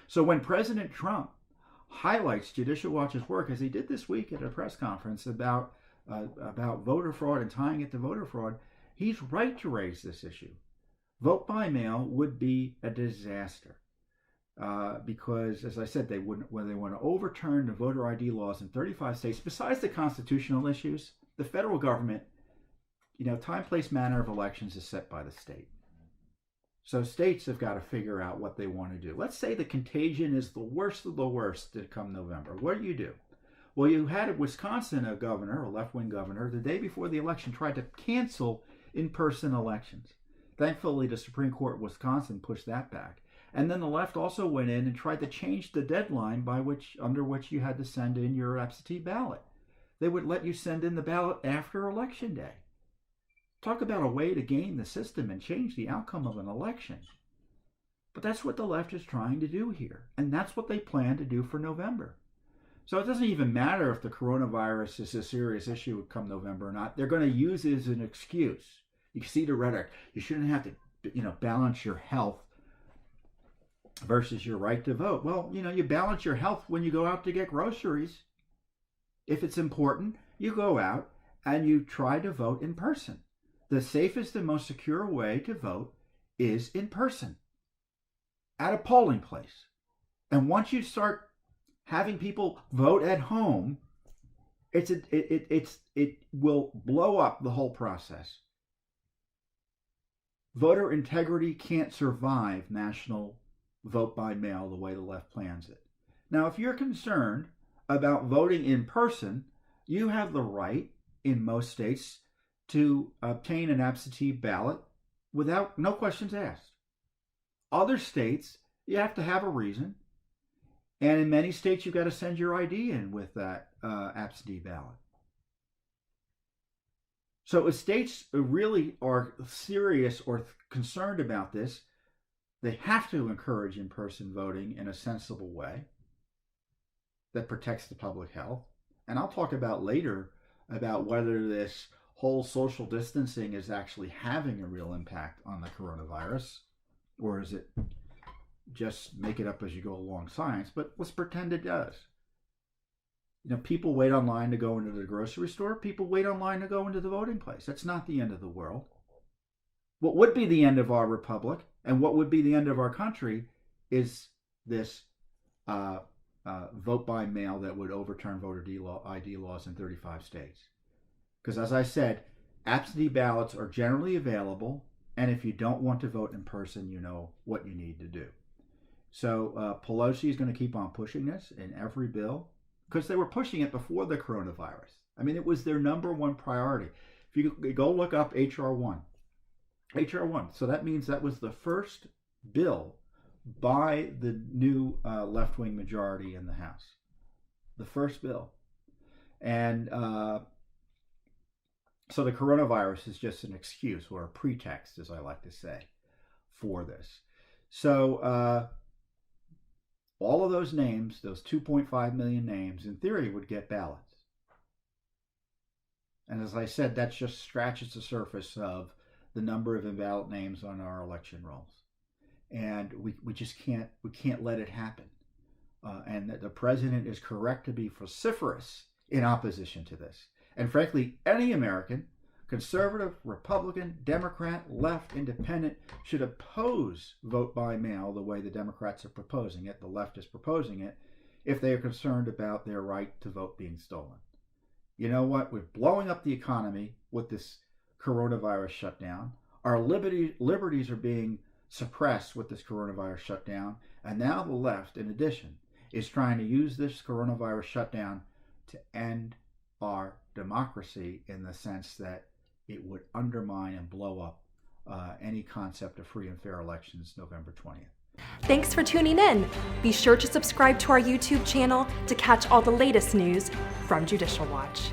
So when President Trump highlights Judicial Watch's work, as he did this week at a press conference about voter fraud and tying it to voter fraud, he's right to raise this issue. Vote by mail would be a disaster because, as I said, when they want to overturn the voter ID laws in 35 states. Besides the constitutional issues, the federal government, time, place, manner of elections is set by the state. So states have got to figure out what they want to do. Let's say the contagion is the worst of the worst to come November. What do? Well, you had at Wisconsin a governor, a left-wing governor, the day before the election tried to cancel in-person elections. Thankfully, the Supreme Court of Wisconsin pushed that back. And then the left also went in and tried to change the deadline under which you had to send in your absentee ballot. They would let you send in the ballot after Election Day. Talk about a way to game the system and change the outcome of an election. But that's what the left is trying to do here. And that's what they plan to do for November. So it doesn't even matter if the coronavirus is a serious issue come November or not. They're going to use it as an excuse. You see the rhetoric. You shouldn't have to, balance your health versus your right to vote. Well, you balance your health when you go out to get groceries. If it's important, you go out and you try to vote in person. The safest and most secure way to vote is in person at a polling place. And once you start having people vote at home, it will blow up the whole process. Voter integrity can't survive national vote by mail the way the left plans it. Now, if you're concerned about voting in person, you have the right in most states to obtain an absentee ballot without no questions asked. Other states, you have to have a reason. And in many states, you've got to send your ID in with that absentee ballot. So if states really are serious or concerned about this, they have to encourage in-person voting in a sensible way that protects the public health. And I'll talk about later about whether this whole social distancing is actually having a real impact on the coronavirus, or is it just make it up as you go along science? But let's pretend it does. People wait online to go into the grocery store. People wait online to go into the voting place. That's not the end of the world. What would be the end of our republic and what would be the end of our country is this vote by mail that would overturn voter ID laws in 35 states. Because as I said, absentee ballots are generally available, and if you don't want to vote in person, you know what you need to do. So Pelosi is going to keep on pushing this in every bill, because they were pushing it before the coronavirus. I mean, it was their number one priority. If you go look up H.R. 1. H.R. 1. So that means that was the first bill by the new left-wing majority in the House. The first bill. And so the coronavirus is just an excuse or a pretext, as I like to say, for this. So all of those names, those 2.5 million names, in theory, would get ballots. And as I said, that just scratches the surface of the number of invalid names on our election rolls. And we just can't let it happen. And the president is correct to be vociferous in opposition to this. And frankly, any American, conservative, Republican, Democrat, left, independent, should oppose vote by mail the way the Democrats are proposing it, the left is proposing it, if they are concerned about their right to vote being stolen. You know what? We're blowing up the economy with this coronavirus shutdown. Our liberties are being suppressed with this coronavirus shutdown. And now the left, in addition, is trying to use this coronavirus shutdown to end our democracy in the sense that it would undermine and blow up any concept of free and fair elections November 20th. Thanks for tuning in. Be sure to subscribe to our YouTube channel to catch all the latest news from Judicial Watch.